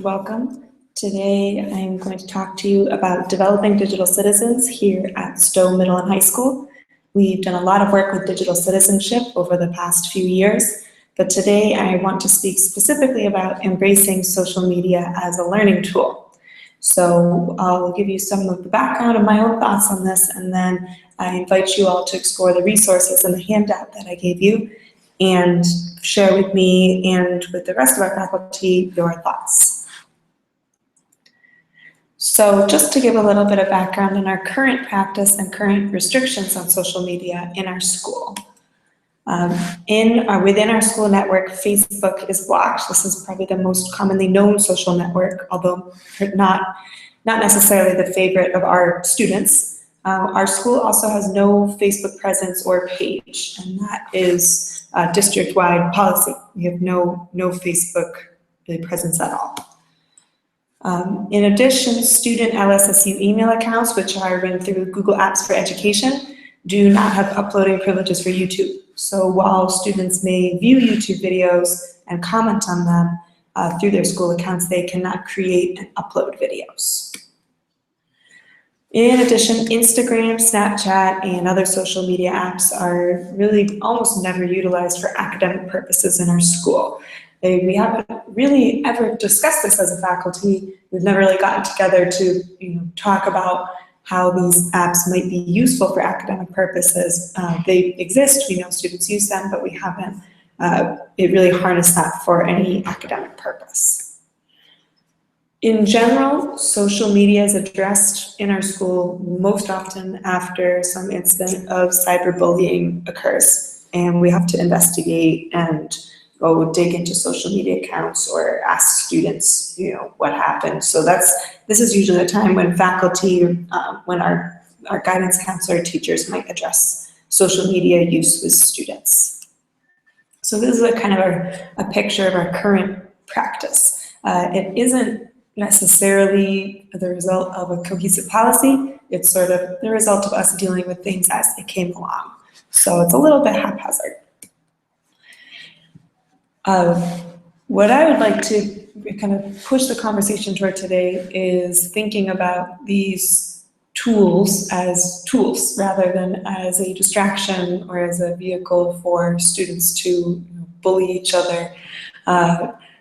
welcome. Today I'm going to talk to you about developing digital citizens here at Stowe Middle and High School. We've done a lot of work with digital citizenship over the past few years, but today I want to speak specifically about embracing social media as a learning tool. So I'll give you some of the background of my own thoughts on this, and then I invite you all to explore the resources in the handout that I gave you and share with me and with the rest of our faculty your thoughts. So just to give a little bit of background on our current practice and current restrictions on social media in our school. Within our school network, Facebook is blocked. This is probably the most commonly known social network, although not necessarily the favorite of our students. Our school also has no Facebook presence or page, and that is district-wide policy. We have no Facebook presence at all. In addition, student LSSU email accounts, which are run through Google Apps for Education, do not have uploading privileges for YouTube. So while students may view YouTube videos and comment on them through their school accounts, they cannot create and upload videos. In addition, Instagram, Snapchat, and other social media apps are really almost never utilized for academic purposes in our school. We haven't really ever discussed this as a faculty. We've never really gotten together to talk about how these apps might be useful for academic purposes. They exist, we know students use them, but we haven't really harnessed that for any academic purpose. In general, social media is addressed in our school most often after some incident of cyberbullying occurs, and we have to investigate and go dig into social media accounts or ask students, what happened. So this is usually a time when faculty, when our guidance counselor teachers might address social media use with students. So this is a kind of a picture of our current practice. It isn't necessarily the result of a cohesive policy. It's sort of the result of us dealing with things as they came along. So it's a little bit haphazard. What I would like to kind of push the conversation toward today is thinking about these tools as tools rather than as a distraction or as a vehicle for students to bully each other.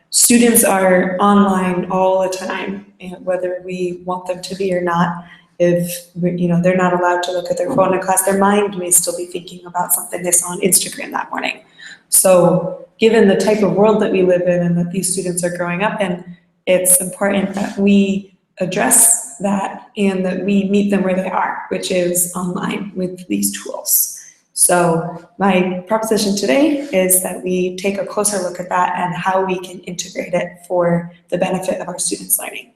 Students are online all the time, and whether we want them to be or not. If they're not allowed to look at their phone in class, their mind may still be thinking about something they saw on Instagram that morning. So given the type of world that we live in and that these students are growing up in, it's important that we address that and that we meet them where they are, which is online with these tools. So my proposition today is that we take a closer look at that and how we can integrate it for the benefit of our students' learning.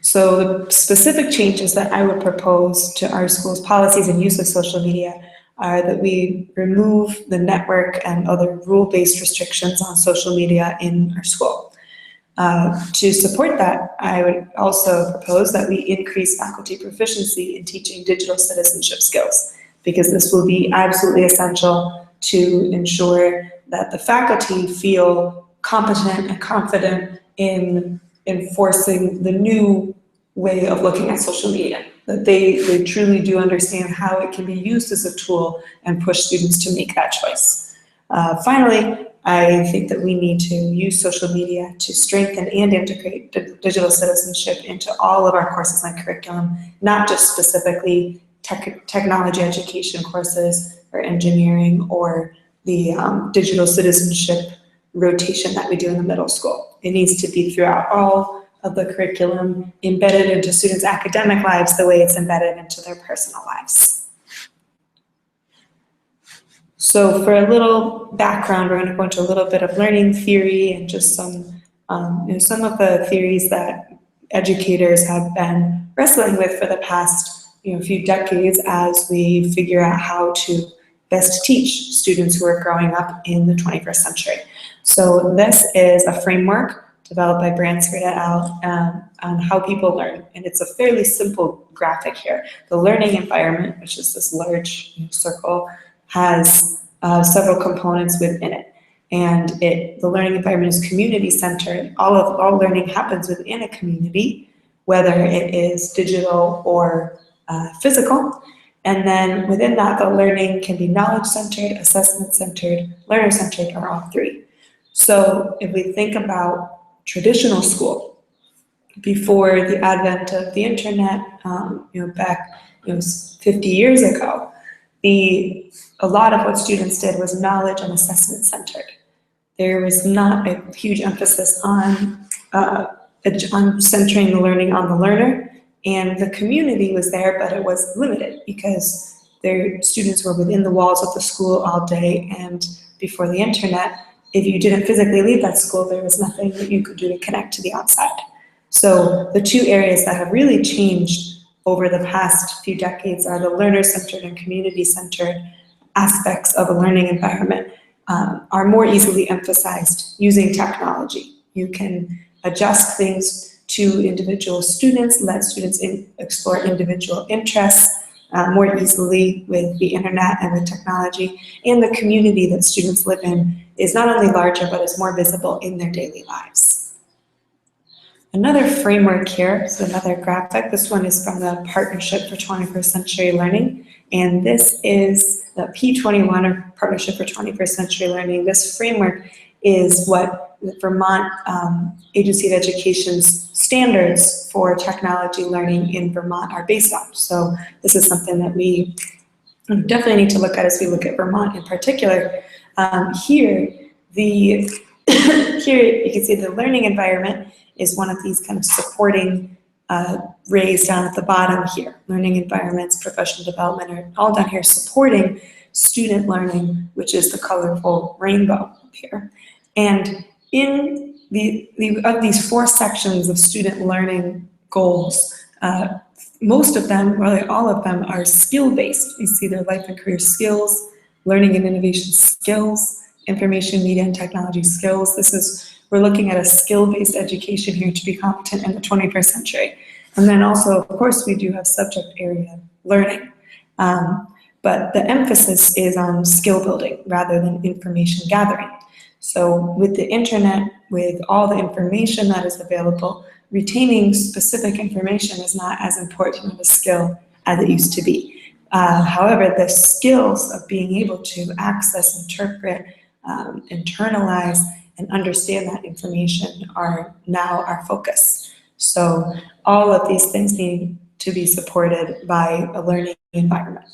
So the specific changes that I would propose to our school's policies and use of social media are that we remove the network and other rule-based restrictions on social media in our school. To support that, I would also propose that we increase faculty proficiency in teaching digital citizenship skills, because this will be absolutely essential to ensure that the faculty feel competent and confident in enforcing the new way of looking at social media, that they truly do understand how it can be used as a tool and push students to make that choice. Finally, I think that we need to use social media to strengthen and integrate digital citizenship into all of our courses and curriculum, not just specifically technology education courses or engineering or the digital citizenship rotation that we do in the middle school. It needs to be throughout all of the curriculum, embedded into students' academic lives the way it's embedded into their personal lives. So for a little background, we're going to go into a little bit of learning theory and just some of the theories that educators have been wrestling with for the past few decades as we figure out how to best teach students who are growing up in the 21st century. So this is a framework developed by Bransford et al. On how people learn, and it's a fairly simple graphic here. The learning environment, which is this large circle, has several components within it. and the learning environment is community-centered. All learning happens within a community, whether it is digital or physical. And then within that, the learning can be knowledge-centered, assessment-centered, learner-centered, or all three. So if we think about traditional school, before the advent of the internet, back 50 years ago, a lot of what students did was knowledge and assessment-centered. There was not a huge emphasis on centering the learning on the learner. And the community was there, but it was limited because their students were within the walls of the school all day, and before the internet, if you didn't physically leave that school, there was nothing that you could do to connect to the outside. So the two areas that have really changed over the past few decades are the learner-centered and community-centered aspects of a learning environment are more easily emphasized using technology. You can adjust things to individual students, let students explore individual interests more easily with the internet and with technology, and the community that students live in is not only larger, but is more visible in their daily lives. Another framework here is another graphic. This one is from the Partnership for 21st Century Learning, and this is the P21, or Partnership for 21st Century Learning. This framework is what the Vermont Agency of Education's standards for technology learning in Vermont are based on. So this is something that we definitely need to look at as we look at Vermont in particular. Here you can see the learning environment is one of these kind of supporting rays down at the bottom here. Learning environments, professional development are all down here supporting student learning, which is the colorful rainbow up here. And in of these four sections of student learning goals, most of them, really all of them, are skill-based. You see their life and career skills, learning and innovation skills, information, media, and technology skills. We're looking at a skill-based education here to be competent in the 21st century. And then also, of course, we do have subject area learning. But the emphasis is on skill building rather than information gathering. So with the internet, with all the information that is available, retaining specific information is not as important of a skill as it used to be. However, the skills of being able to access, interpret, internalize, and understand that information are now our focus. So all of these things need to be supported by a learning environment.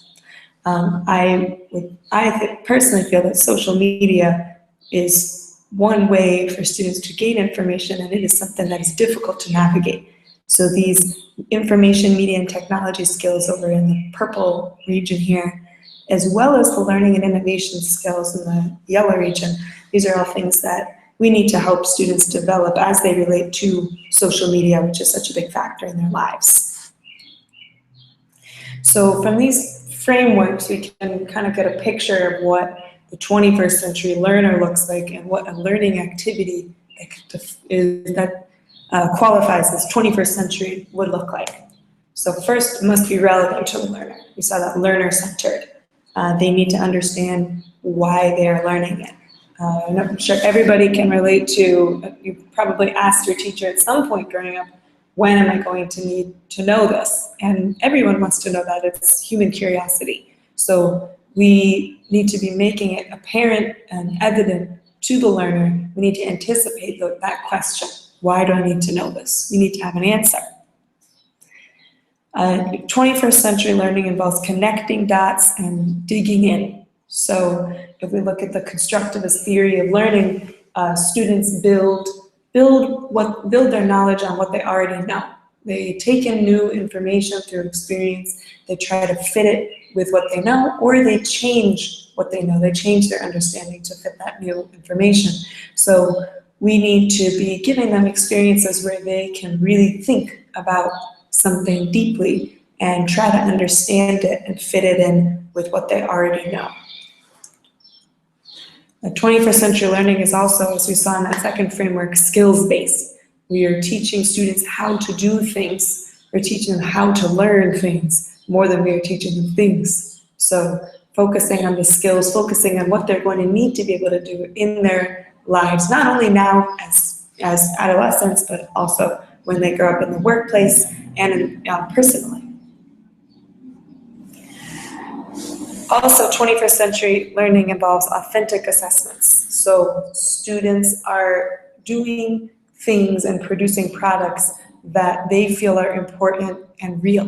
I personally feel that social media is one way for students to gain information, and it is something that is difficult to navigate. So these information, media, and technology skills over in the purple region here, as well as the learning and innovation skills in the yellow region, these are all things that we need to help students develop as they relate to social media, which is such a big factor in their lives. So from these frameworks, we can kind of get a picture of what the 21st century learner looks like and what a learning activity that qualifies as 21st century would look like. So first, it must be relevant to the learner. We saw that learner-centered. They need to understand why they are learning it. I'm sure everybody can relate to, you probably asked your teacher at some point growing up, when am I going to need to know this? And everyone wants to know that. It's human curiosity. So we need to be making it apparent and evident to the learner. We need to anticipate that question. Why do I need to know this? We need to have an answer. 21st century learning involves connecting dots and digging in. So if we look at the constructivist theory of learning, students build their knowledge on what they already know. They take in new information through experience, they try to fit it with what they know, or they change what they know. They change their understanding to fit that new information. So we need to be giving them experiences where they can really think about something deeply and try to understand it and fit it in with what they already know. The 21st century learning is also, as we saw in that second framework, skills-based. We are teaching students how to do things. We're teaching them how to learn things more than we are teaching them things. So focusing on the skills, focusing on what they're going to need to be able to do in their lives, not only now as adolescents, but also when they grow up in the workplace and personally. Also, 21st century learning involves authentic assessments. So students are doing things and producing products that they feel are important and real.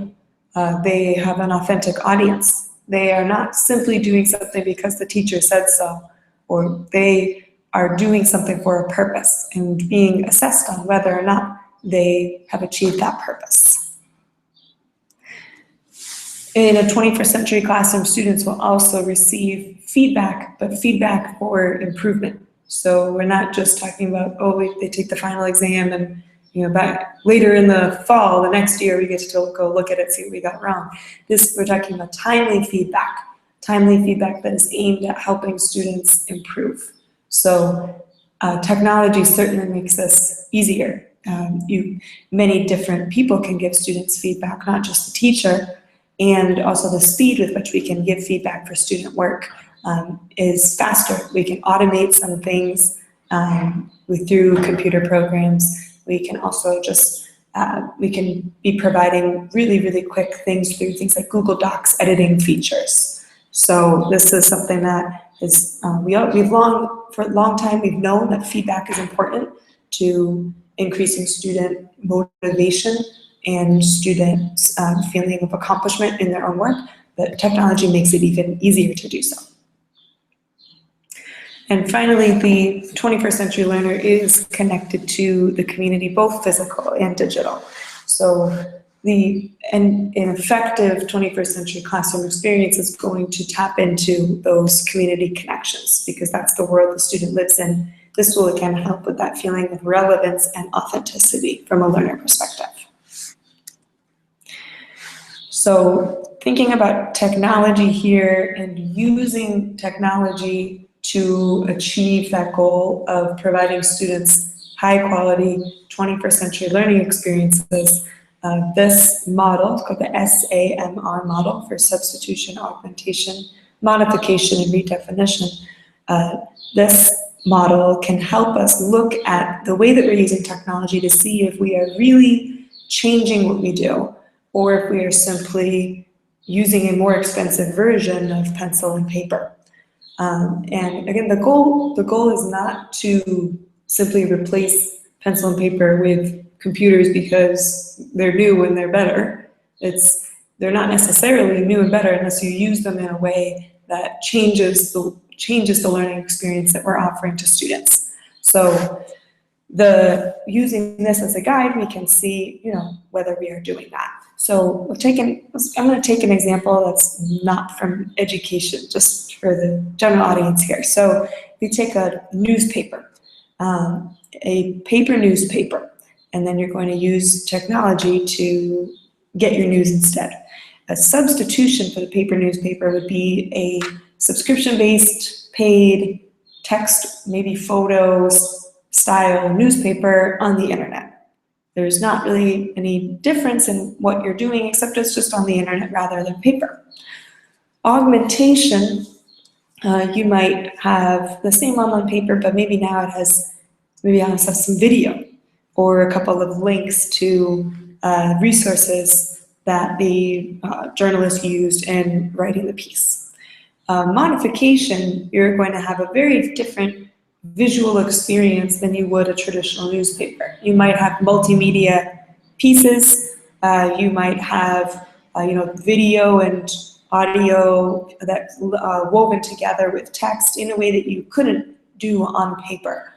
They have an authentic audience. They are not simply doing something because the teacher said so, or they are doing something for a purpose and being assessed on whether or not they have achieved that purpose. In a 21st century classroom, students will also receive feedback, but feedback for improvement. So we're not just talking about, they take the final exam and back later in the fall, the next year, we get to go look at it, see what we got wrong. We're talking about timely feedback that is aimed at helping students improve. So technology certainly makes this easier. Many different people can give students feedback, not just the teacher, and also the speed with which we can give feedback for student work is faster. We can automate some things through computer programs. We can also we can be providing really, really quick things through things like Google Docs editing features. So this is something that is, for a long time, we've known that feedback is important to increasing student motivation and students' feeling of accomplishment in their own work, but technology makes it even easier to do so. And finally, the 21st century learner is connected to the community, both physical and digital. So an effective 21st century classroom experience is going to tap into those community connections, because that's the world the student lives in. This will again help with that feeling of relevance and authenticity from a learner perspective. So thinking about technology here and using technology to achieve that goal of providing students high quality 21st century learning experiences, this model, it's called the SAMR model for substitution, augmentation, modification, and redefinition. This model can help us look at the way that we're using technology to see if we are really changing what we do, or if we are simply using a more expensive version of pencil and paper. And again, the goal is not to simply replace pencil and paper with computers because they're new and they're better. They're not necessarily new and better unless you use them in a way that changes the learning experience that we're offering to students. So using this as a guide, we can see, whether we are doing that. So I'm going to take an example that's not from education, just for the general audience here. So if you take a newspaper, a paper newspaper, and then you're going to use technology to get your news instead. A substitution for the paper newspaper would be a subscription-based, paid, text, maybe photos style newspaper on the internet. There's not really any difference in what you're doing, except it's just on the internet rather than paper. Augmentation, you might have the same online paper, but maybe now it has some video or a couple of links to resources that the journalist used in writing the piece. Modification, you're going to have a very different visual experience than you would a traditional newspaper. You might have multimedia pieces, you might have video and audio that's woven together with text in a way that you couldn't do on paper.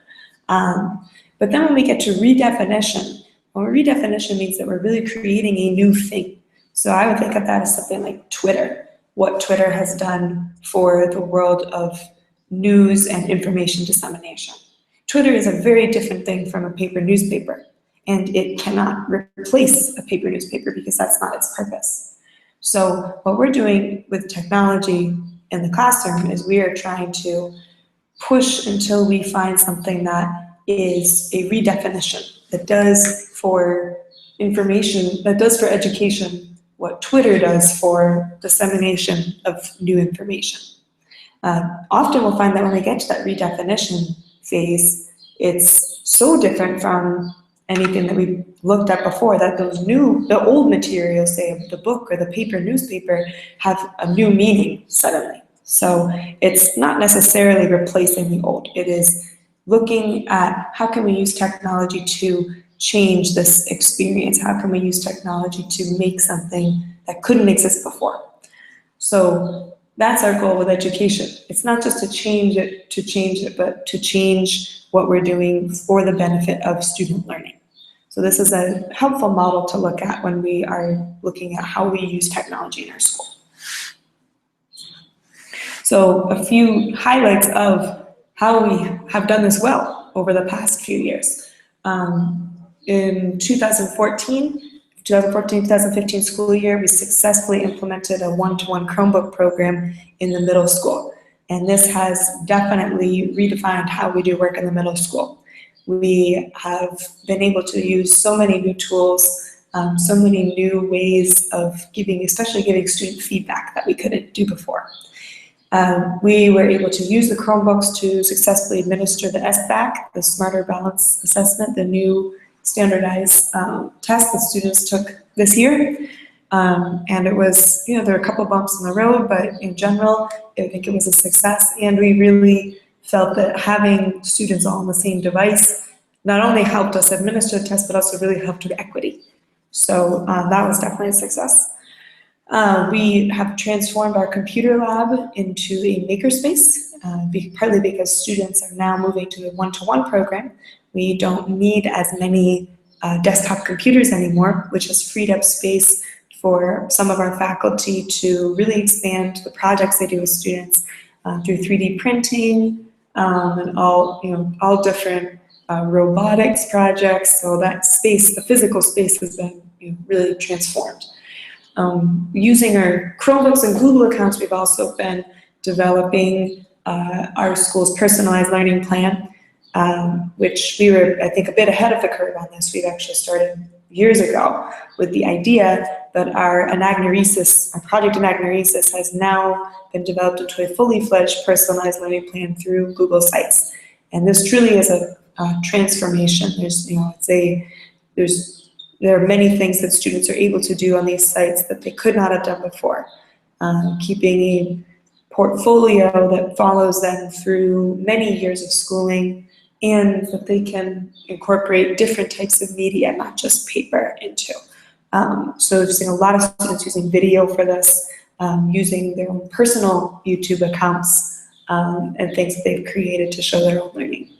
But then when we get to redefinition, redefinition means that we're really creating a new thing. So I would think of that as something like Twitter, what Twitter has done for the world of news and information dissemination. Twitter is a very different thing from a paper newspaper, and it cannot replace a paper newspaper because that's not its purpose. So what we're doing with technology in the classroom is we are trying to push until we find something that is a redefinition, that does for information, that does for education what Twitter does for dissemination of new information. Often we'll find that when we get to that redefinition phase, it's so different from anything that we looked at before that the old materials, say the book or the paper newspaper, have a new meaning suddenly. So it's not necessarily replacing the old. It is looking at how can we use technology to change this experience? How can we use technology to make something that couldn't exist before? So that's our goal with education. It's not just to change it, but to change what we're doing for the benefit of student learning. So this is a helpful model to look at when we are looking at how we use technology in our school. So a few highlights of how we have done this well over the past few years. In 2014-2015 school year, we successfully implemented a one-to-one Chromebook program in the middle school. And this has definitely redefined how we do work in the middle school. We have been able to use so many new tools, so many new ways of especially giving student feedback that we couldn't do before. We were able to use the Chromebooks to successfully administer the SBAC, the Smarter Balance Assessment, the new standardized test that students took this year. And it was, there were a couple bumps in the road, but in general, I think it was a success. And we really felt that having students all on the same device not only helped us administer the test, but also really helped with equity. So that was definitely a success. We have transformed our computer lab into a makerspace, partly because students are now moving to a one-to-one program. We don't need as many desktop computers anymore, which has freed up space for some of our faculty to really expand the projects they do with students through 3D printing and all different robotics projects. So that space, the physical space, has been really transformed. Using our Chromebooks and Google accounts, we've also been developing our school's personalized learning plan, which we were, I think, a bit ahead of the curve on this. We've actually started years ago with the idea that our project Anagnoresis has now been developed into a fully fledged personalized learning plan through Google Sites. And this truly is a transformation. There are many things that students are able to do on these sites that they could not have done before. Keeping a portfolio that follows them through many years of schooling, and that they can incorporate different types of media, not just paper, into. So we've seen a lot of students using video for this, using their own personal YouTube accounts, and things that they've created to show their own learning.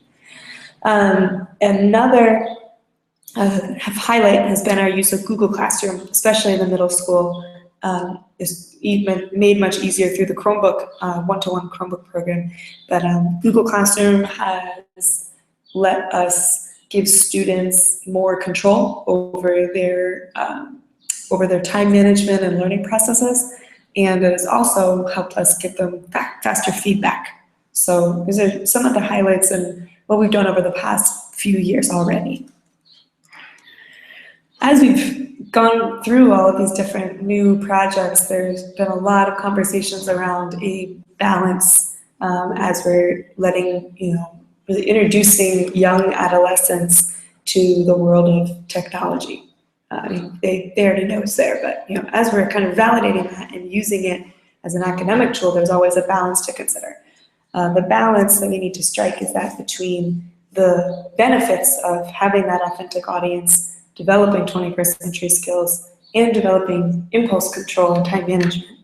Another highlight has been our use of Google Classroom, especially in the middle school. Is made much easier through the Chromebook, one-to-one Chromebook program. But Google Classroom has let us give students more control over their time management and learning processes, and it has also helped us give them faster feedback. So these are some of the highlights in what we've done over the past few years already. As we've gone through all of these different new projects, there's been a lot of conversations around a balance as we're really introducing young adolescents to the world of technology. They already know it's there, but as we're kind of validating that and using it as an academic tool, there's always a balance to consider. The balance that we need to strike is that between the benefits of having that authentic audience, developing 21st century skills, and developing impulse control and time management.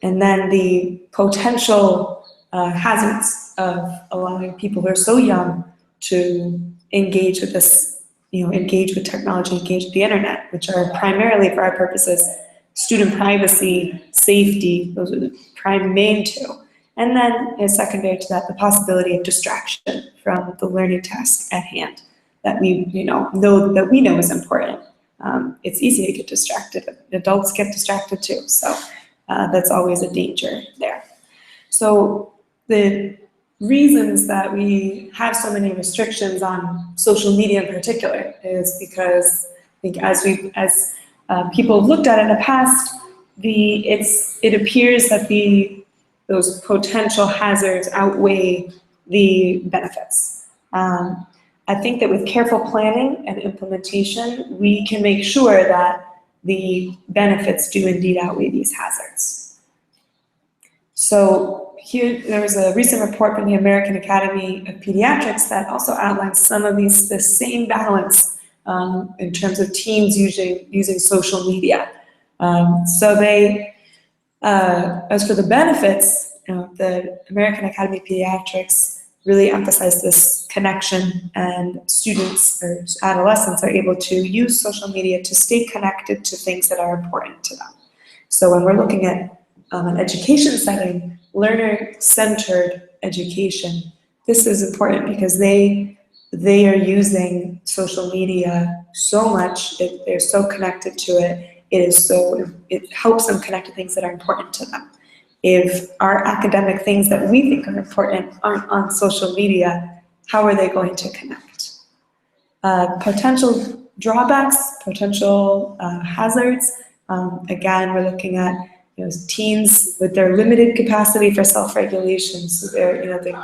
And then the potential hazards of allowing people who are so young to engage with this, engage with technology, engage with the internet, which are primarily, for our purposes, student privacy, safety. Those are the main two. And then, secondary to that, the possibility of distraction from the learning task at hand that we know is important. It's easy to get distracted. Adults get distracted too, so that's always a danger there. So the reasons that we have so many restrictions on social media in particular is because I think as people have looked at in the past, it appears that those potential hazards outweigh the benefits. I think that with careful planning and implementation, we can make sure that the benefits do indeed outweigh these hazards. So here, there was a recent report from the American Academy of Pediatrics that also outlines some of the same balance in terms of teens using social media. So they, as for the benefits, the American Academy of Pediatrics really emphasized this connection, and students or adolescents are able to use social media to stay connected to things that are important to them. So when we're looking at an education setting, learner-centered education, this is important because they are using social media so much, they're so connected to it, it helps them connect to things that are important to them. If our academic things that we think are important aren't on social media, how are they going to connect? Potential drawbacks, potential hazards. Again, we're looking at teens with their limited capacity for self-regulation. So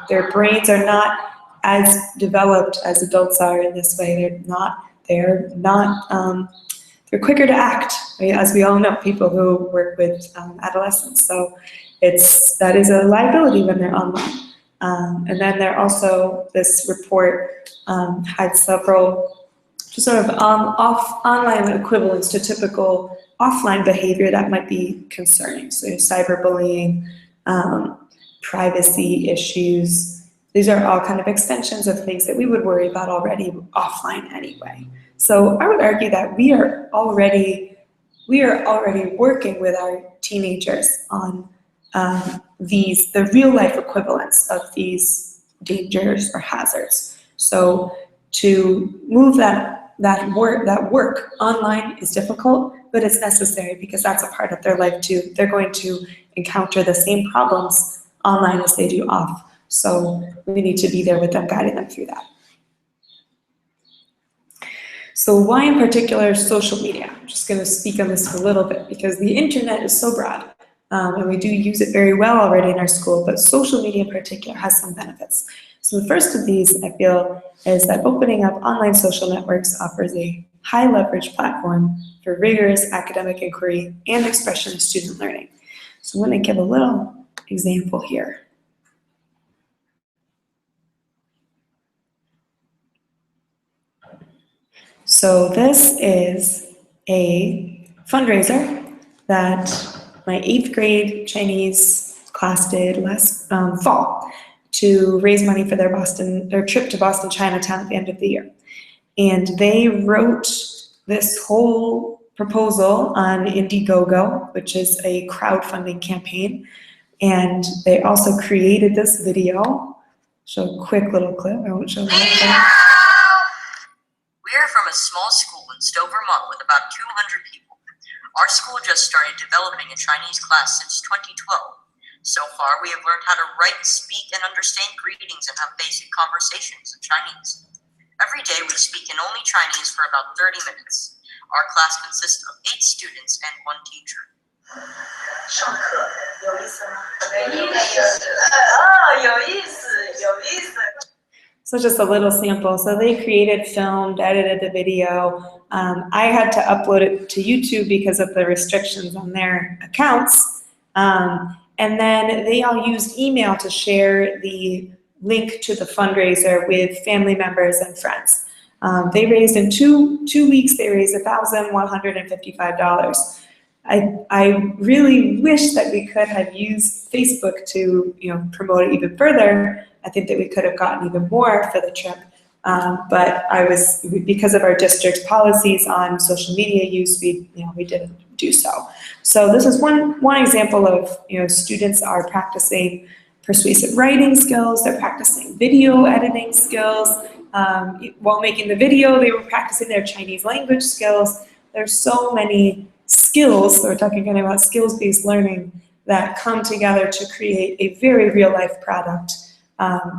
their brains are not as developed as adults are in this way. They're quicker to act, right? As we all know, people who work with adolescents. So that is a liability when they're online. And then there also, this report had several sort of online equivalents to typical offline behavior that might be concerning. So cyberbullying, privacy issues. These are all kind of extensions of things that we would worry about already offline anyway. So I would argue that we are already working with our teenagers on the real life equivalents of these dangers or hazards. So to move that work online is difficult, but it's necessary because that's a part of their life too. They're going to encounter the same problems online as they do off. So we need to be there with them, guiding them through that. So why in particular social media? I'm just going to speak on this for a little bit because the internet is so broad. And we do use it very well already in our school, but social media in particular has some benefits. So the first of these, I feel, is that opening up online social networks offers a high leverage platform for rigorous academic inquiry and expression of student learning. So I'm going to give a little example here. So this is a fundraiser that my 8th grade Chinese class did last fall to raise money for their trip to Boston Chinatown at the end of the year. And they wrote this whole proposal on Indiegogo, which is a crowdfunding campaign. And they also created this video. Show a quick little clip. I won't show that. We are from a small school in Stowe, Vermont with about 200 people. Our school just started developing a Chinese class since 2012. So far, we have learned how to write, speak, and understand greetings and have basic conversations in Chinese. Every day, we speak in only Chinese for about 30 minutes. Our class consists of 8 students and 1 teacher. 上课有意思吗？有意思。哦，有意思，有意思。 So just a little sample. So they created, filmed, edited the video. I had to upload it to YouTube because of the restrictions on their accounts. And then they all used email to share the link to the fundraiser with family members and friends. They raised in two weeks, they raised $1,155. I really wish that we could have used Facebook to promote it even further. I think that we could have gotten even more for the trip, but because of our district's policies on social media use, we didn't do so. So this is one example of students are practicing persuasive writing skills. They're practicing video editing skills. While making the video, they were practicing their Chinese language skills. There's so many skills. So we're talking kind of about skills-based learning that come together to create a very real-life product.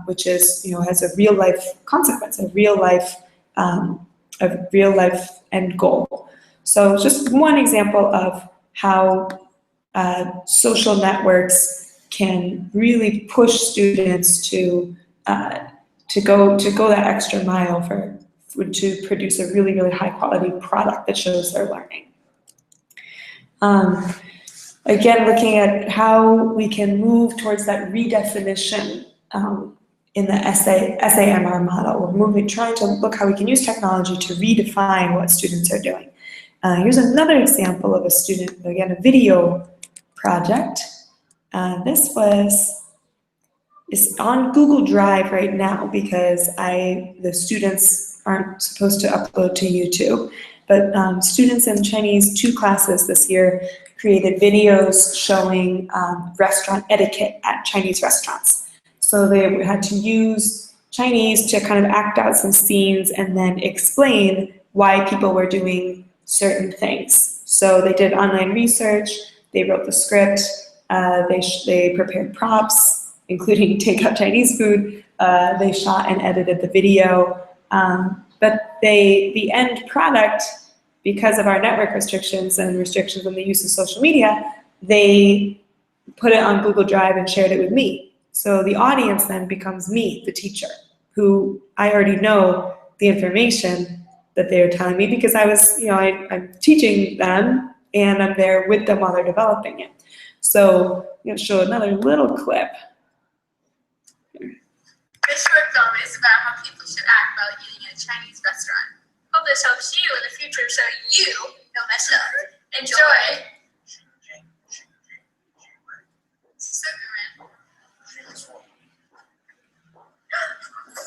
Which is, has a real life consequence, a real life end goal. So just one example of how social networks can really push students to go that extra mile to produce a really, really high quality product that shows their learning. Again, looking at how we can move towards that redefinition in the SAMR model. We're trying to look how we can use technology to redefine what students are doing. Here's another example of a student, again, a video project. This is on Google Drive right now because the students aren't supposed to upload to YouTube, but students in Chinese 2 classes this year created videos showing restaurant etiquette at Chinese restaurants. So they had to use Chinese to kind of act out some scenes and then explain why people were doing certain things. So they did online research, they wrote the script, they prepared props, including takeout Chinese food, they shot and edited the video, but the end product, because of our network restrictions and restrictions on the use of social media, they put it on Google Drive and shared it with me. So the audience then becomes me, the teacher, who I already know the information that they were telling me because I was, I'm teaching them and I'm there with them while they're developing it. So I'm going to show another little clip. This short film is about how people should act while eating in a Chinese restaurant. Hope this helps you in the future so you don't mess up. Enjoy!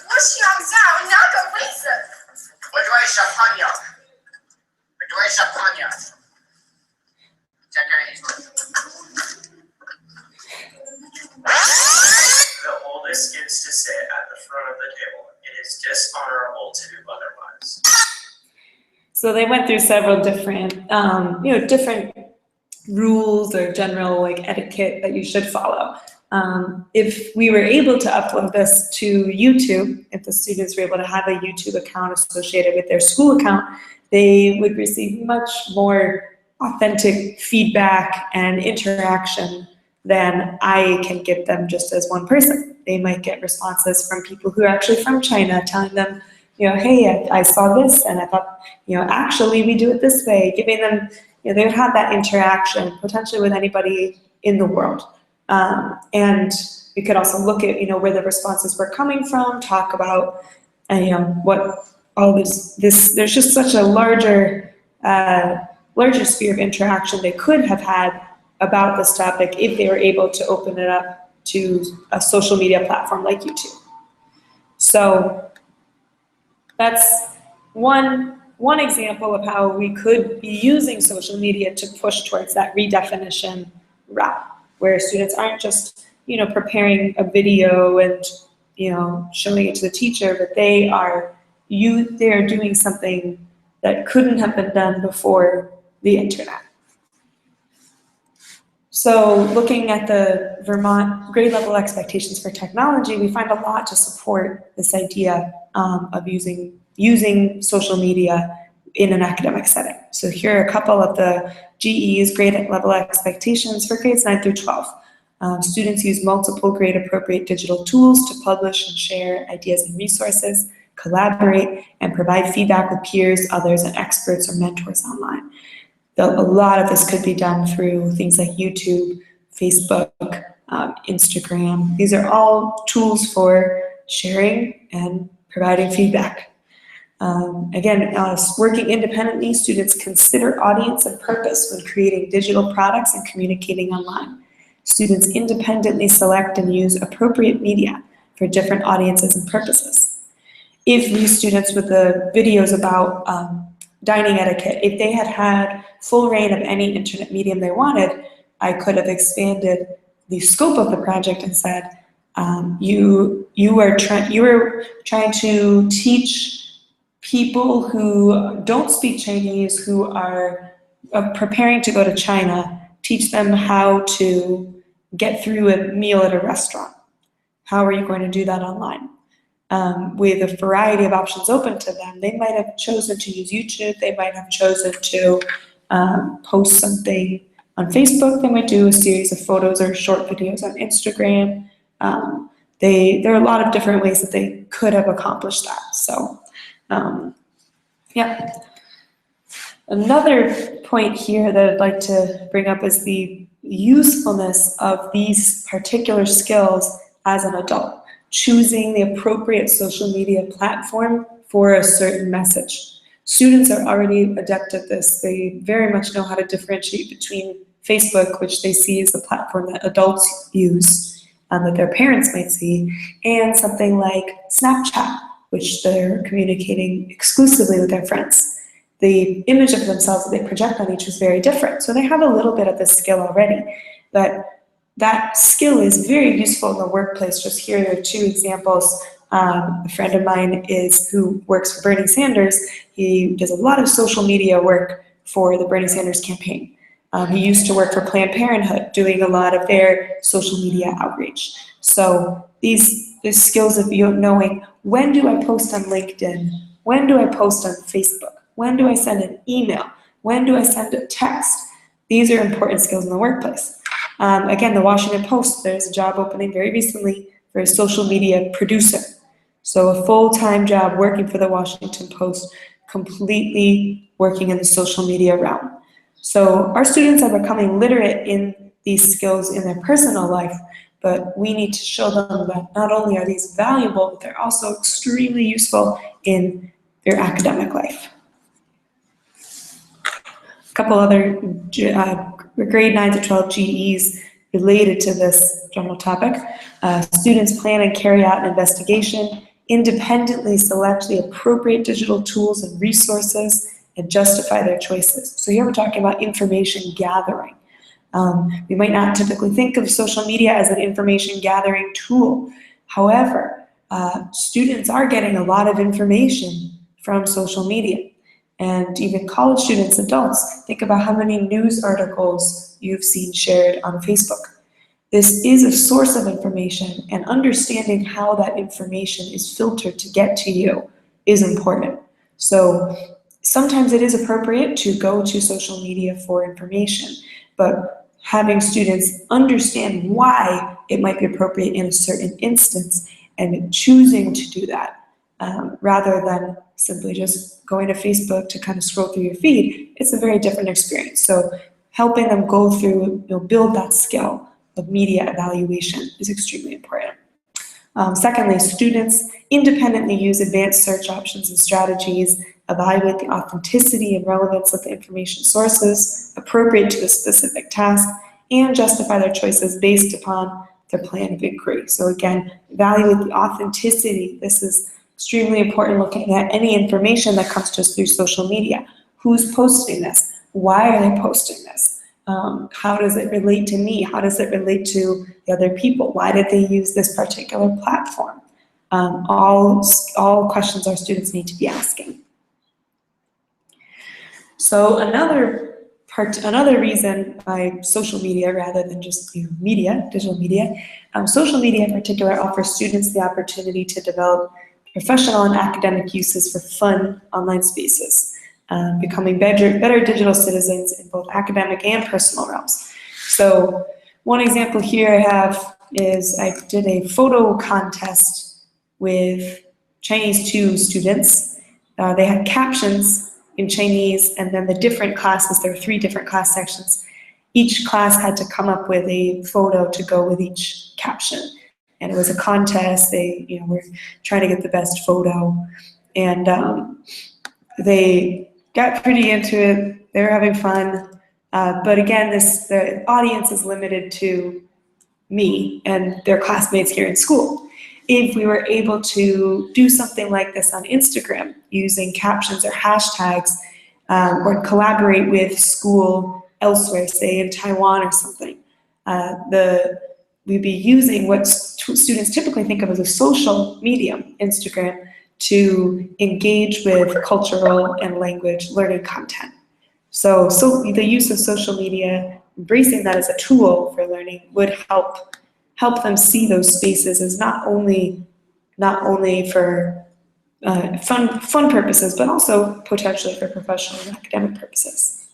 我想下，我拿个位子。我准备小朋友，我准备小朋友。再看一次。The oldest gets to sit at the front of the table. It is dishonorable to do otherwise. So they went through several different, different rules or general etiquette that you should follow. If we were able to upload this to YouTube, if the students were able to have a YouTube account associated with their school account, they would receive much more authentic feedback and interaction than I can give them just as one person. They might get responses from people who are actually from China telling them, hey, I saw this and I thought, actually we do it this way, giving them, they would have that interaction potentially with anybody in the world. And we could also look at, where the responses were coming from, talk about, what all this, there's just such a larger sphere of interaction they could have had about this topic if they were able to open it up to a social media platform like YouTube. So that's one example of how we could be using social media to push towards that redefinition route, where students aren't just, preparing a video and, showing it to the teacher, but they are doing something that couldn't have been done before the internet. So looking at the Vermont grade level expectations for technology, we find a lot to support this idea of using social media in an academic setting. So here are a couple of the GE's grade level expectations for grades 9 through 12. Students use multiple grade appropriate digital tools to publish and share ideas and resources, collaborate, and provide feedback with peers, others, and experts or mentors online. A lot of this could be done through things like YouTube, Facebook, Instagram. These are all tools for sharing and providing feedback. Again, working independently, students consider audience and purpose when creating digital products and communicating online. Students independently select and use appropriate media for different audiences and purposes. If these students with the videos about dining etiquette, if they had had full reign of any internet medium they wanted, I could have expanded the scope of the project and said, you were trying to teach people who don't speak Chinese, who are preparing to go to China, teach them how to get through a meal at a restaurant. How are you going to do that online? with a variety of options open to them. They might have chosen to use YouTube, they might have chosen to post something on Facebook, they might do a series of photos or short videos on Instagram. There are a lot of different ways that they could have accomplished that. So, yeah. Another point here that I'd like to bring up is the usefulness of these particular skills as an adult, choosing the appropriate social media platform for a certain message. Students are already adept at this. They very much know how to differentiate between Facebook, which they see as the platform that adults use, that their parents might see, and something like Snapchat, which they're communicating exclusively with their friends. The image of themselves that they project on each is very different. So they have a little bit of this skill already, but that skill is very useful in the workplace. Just here are two examples. A friend of mine who works for Bernie Sanders. He does a lot of social media work for the Bernie Sanders campaign. He used to work for Planned Parenthood, doing a lot of their social media outreach. So these skills of knowing, when do I post on LinkedIn? When do I post on Facebook? When do I send an email? When do I send a text? These are important skills in the workplace. Again, the Washington Post, there's a job opening very recently for a social media producer. So a full-time job working for the Washington Post, completely working in the social media realm. So our students are becoming literate in these skills in their personal life, but we need to show them that not only are these valuable, but they're also extremely useful in their academic life. A couple other grade 9 to 12 GEs related to this general topic. Students plan and carry out an investigation, independently select the appropriate digital tools and resources, and justify their choices. So here we're talking about information gathering. We might not typically think of social media as an information gathering tool. However, students are getting a lot of information from social media. And even college students, adults, think about how many news articles you've seen shared on Facebook. This is a source of information, and understanding how that information is filtered to get to you is important. So sometimes it is appropriate to go to social media for information, but having students understand why it might be appropriate in a certain instance and choosing to do that, rather than simply just going to Facebook to kind of scroll through your feed, it's a very different experience. So helping them go through, build that skill of media evaluation is extremely important. Secondly, students independently use advanced search options and strategies, evaluate the authenticity and relevance of the information sources appropriate to the specific task, and justify their choices based upon their plan of inquiry. So again, evaluate the authenticity. This is extremely important, looking at any information that comes to us through social media. Who's posting this? Why are they posting this? How does it relate to me? How does it relate to the other people? Why did they use this particular platform? All questions our students need to be asking. So another reason why social media, rather than just media, digital media, social media in particular offers students the opportunity to develop professional and academic uses for fun online spaces, becoming better digital citizens in both academic and personal realms. So one example here I have is I did a photo contest with Chinese 2 students. They had captions in Chinese, and then the different classes, there were 3 different class sections. Each class had to come up with a photo to go with each caption. And it was a contest. They were trying to get the best photo. And they got pretty into it. They were having fun. But again, the audience is limited to me and their classmates here in school. If we were able to do something like this on Instagram using captions or hashtags, or collaborate with school elsewhere, say in Taiwan or something, we'd be using what students typically think of as a social medium, Instagram, to engage with cultural and language learning content. So the use of social media, embracing that as a tool for learning, would help them see those spaces as not only not only for fun purposes, but also potentially for professional and academic purposes.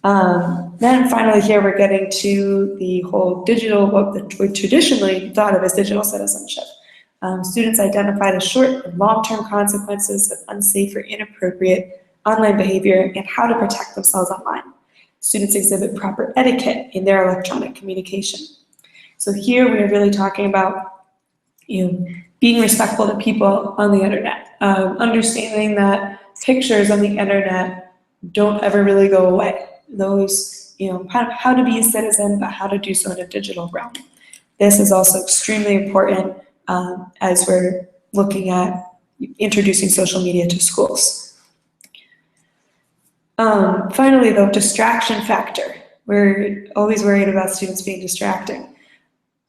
Then finally here we're getting to the whole digital, what we traditionally thought of as digital citizenship. Students identify the short and long-term consequences of unsafe or inappropriate online behavior and how to protect themselves online. Students exhibit proper etiquette in their electronic communication. So here we are really talking about, being respectful to people on the internet, understanding that pictures on the internet don't ever really go away. Those, how to be a citizen, but how to do so in a digital realm. This is also extremely important as we're looking at introducing social media to schools. Finally, though, distraction factor. We're always worried about students being distracting.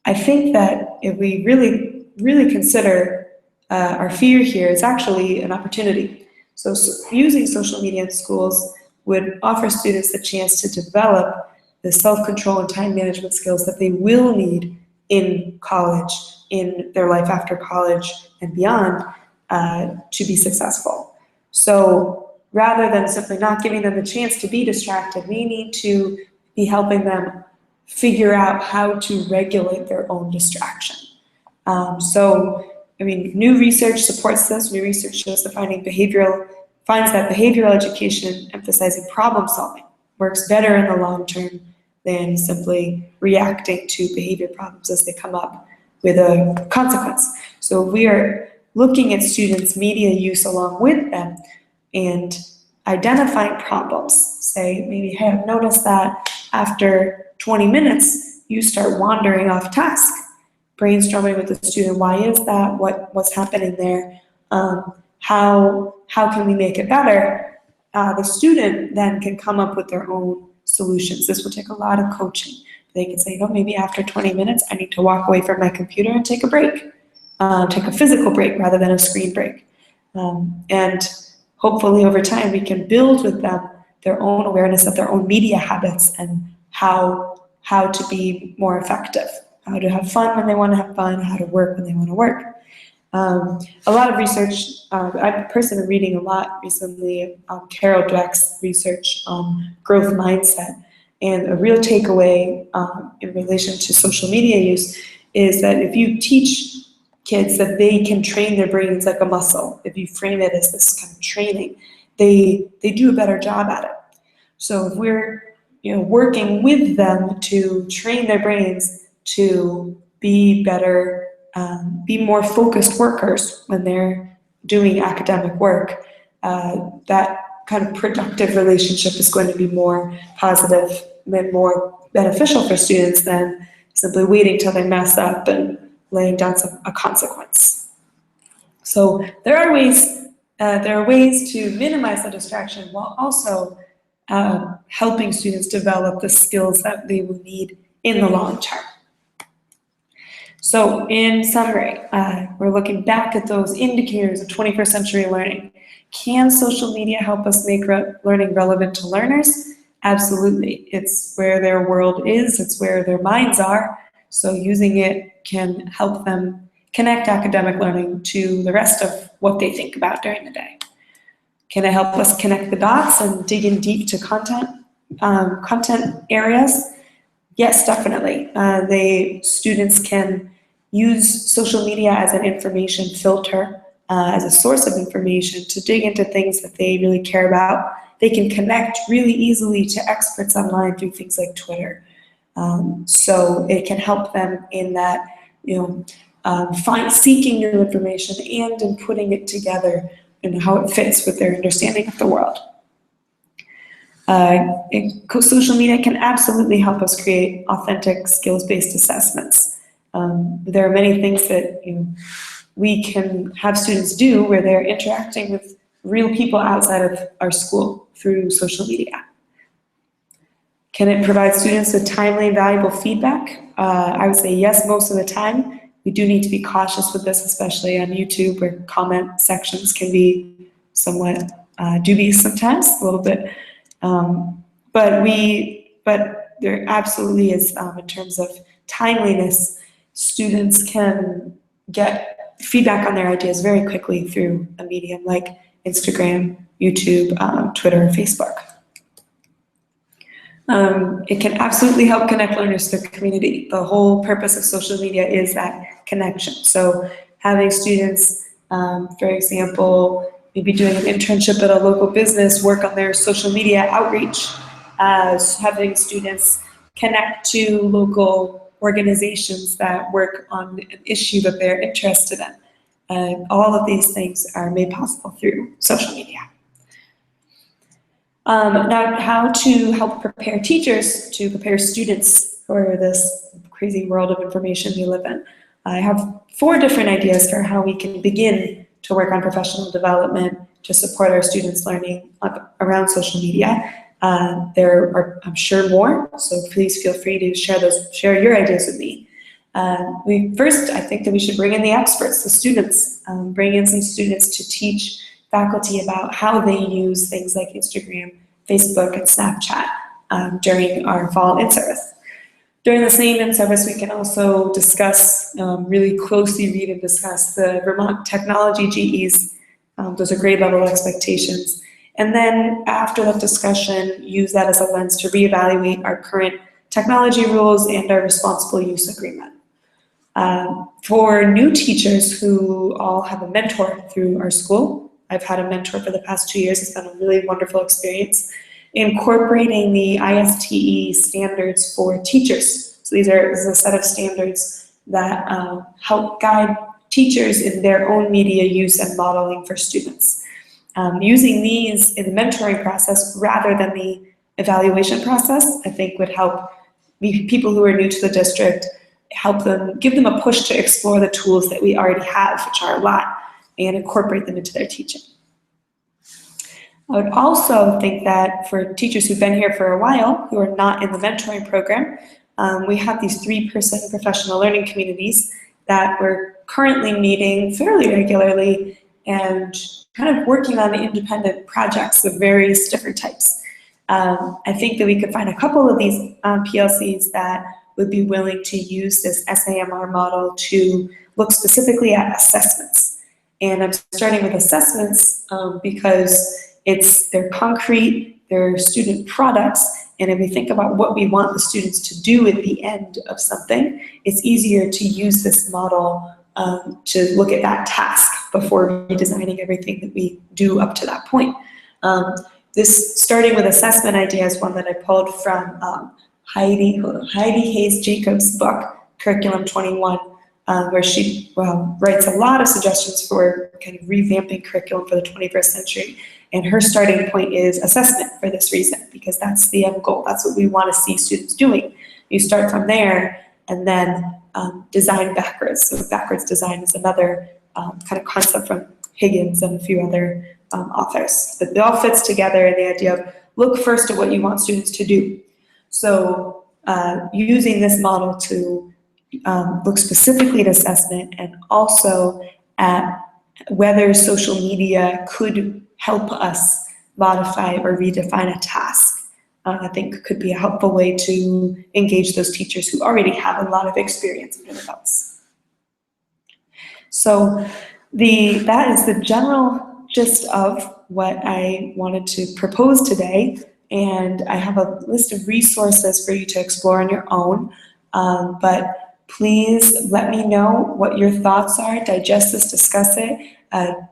I think that if we really consider our fear here, it's actually an opportunity. So using social media in schools would offer students the chance to develop the self-control and time management skills that they will need in college, in their life after college and beyond, to be successful. So rather than simply not giving them the chance to be distracted, we need to be helping them figure out how to regulate their own distraction. New research supports this. New research shows that finds that behavioral education emphasizing problem solving works better in the long term than simply reacting to behavior problems as they come up with a consequence. So we are looking at students' media use along with them and identifying problems. Say maybe, hey, I've noticed that after 20 minutes, you start wandering off task. Brainstorming with the student, why is that? What's happening there? How can we make it better? The student then can come up with their own solutions. This will take a lot of coaching. They can say, maybe after 20 minutes, I need to walk away from my computer and take a break. Take a physical break rather than a screen break. And hopefully over time, we can build with them their own awareness of their own media habits and how to be more effective, how to have fun when they want to have fun, how to work when they want to work. A lot of research, I've personally been reading a lot recently, Carol Dweck's research on growth mindset, and a real takeaway in relation to social media use is that if you teach kids that they can train their brains like a muscle, if you frame it as this kind of training, they do a better job at it. So if we're working with them to train their brains to be better, be more focused workers when they're doing academic work, that kind of productive relationship is going to be more positive and more beneficial for students than simply waiting till they mess up and laying down a consequence. So there are ways to minimize the distraction while also helping students develop the skills that they will need in the long term. So in summary, we're looking back at those indicators of 21st century learning. Can social media help us make learning relevant to learners? Absolutely. It's where their world is, it's where their minds are. So using it can help them connect academic learning to the rest of what they think about during the day. Can it help us connect the dots and dig in deep to content areas? Yes, definitely. Students can use social media as an information filter, as a source of information to dig into things that they really care about. They can connect really easily to experts online through things like Twitter. So it can help them in that, seeking new information and in putting it together and how it fits with their understanding of the world. Social media can absolutely help us create authentic skills-based assessments. There are many things that we can have students do where they're interacting with real people outside of our school through social media. Can it provide students with timely and valuable feedback? I would say yes, most of the time. We do need to be cautious with this, especially on YouTube, where comment sections can be somewhat dubious sometimes, a little bit. But there absolutely is, in terms of timeliness, students can get feedback on their ideas very quickly through a medium like Instagram, YouTube, Twitter, and Facebook. It can absolutely help connect learners to the community. The whole purpose of social media is that connection. So having students, for example, maybe doing an internship at a local business, work on their social media outreach, having students connect to local organizations that work on an issue that they're interested in. All of these things are made possible through social media. Now, how to help prepare teachers to prepare students for this crazy world of information we live in. I have 4 different ideas for how we can begin to work on professional development to support our students' learning around social media. There are, I'm sure, more, so please feel free to share your ideas with me. First, I think that we should bring in the experts, the students, bring in some students to teach faculty about how they use things like Instagram, Facebook, and Snapchat during our fall in-service. During the same in-service, we can also discuss, really closely read and discuss the Vermont Technology GEs. Those are grade level expectations. And then after that discussion, use that as a lens to reevaluate our current technology rules and our responsible use agreement. For new teachers who all have a mentor through our school, I've had a mentor for the past 2 years. It's been a really wonderful experience. Incorporating the ISTE standards for teachers. So this is a set of standards that help guide teachers in their own media use and modeling for students. Using these in the mentoring process rather than the evaluation process, I think would help people who are new to the district, give them a push to explore the tools that we already have, which are a lot, and incorporate them into their teaching. I would also think that for teachers who've been here for a while, who are not in the mentoring program, we have these 3-person professional learning communities that we're currently meeting fairly regularly and kind of working on independent projects of various different types. I think that we could find a couple of these PLCs that would be willing to use this SAMR model to look specifically at assessments. And I'm starting with assessments because they're concrete, they're student products, and if we think about what we want the students to do at the end of something, it's easier to use this model to look at that task before redesigning everything that we do up to that point. This starting with assessment idea is one that I pulled from Heidi Hayes Jacobs' book, Curriculum 21, where she writes a lot of suggestions for kind of revamping curriculum for the 21st century. And her starting point is assessment for this reason, because that's the end goal. That's what we want to see students doing. You start from there and then design backwards. So backwards design is another kind of concept from Higgins and a few other authors. But it all fits together in the idea of look first at what you want students to do. So using this model to look specifically at assessment and also at whether social media could help us modify or redefine a task, I think could be a helpful way to engage those teachers who already have a lot of experience under their belts. So that is the general gist of what I wanted to propose today. And I have a list of resources for you to explore on your own. But please let me know what your thoughts are, digest this, discuss it.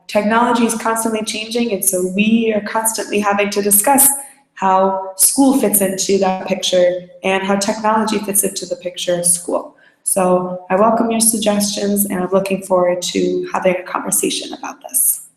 Technology is constantly changing, and so we are constantly having to discuss how school fits into that picture and how technology fits into the picture of school. So I welcome your suggestions, and I'm looking forward to having a conversation about this.